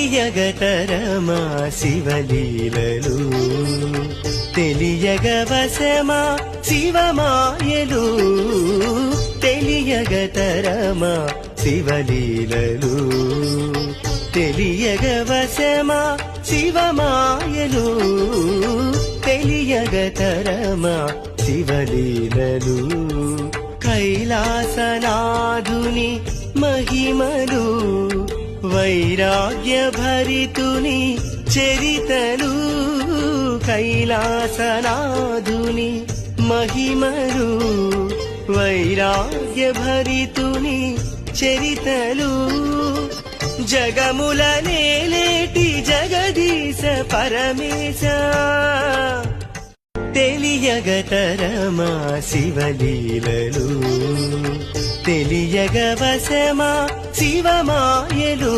తెలియగతరమా శివలీలలు తెలియగవశమా శివమాయలు తెలియగతరమా శివలీలలు తెలియగవశమా శివమాయలు తెలియగతరమా శివలీలలు కైలాసనాథుని మహిమలు వైరాగ్య భరితుని చరితలు కైలాసనాథుని మహిమలు వైరాగ్య భరితుని చరితలు జగముల నేలేటి జగదీశ పరమేశ తెలియగతరమా శివలీలలు తెలియగవశమా శివమాయలు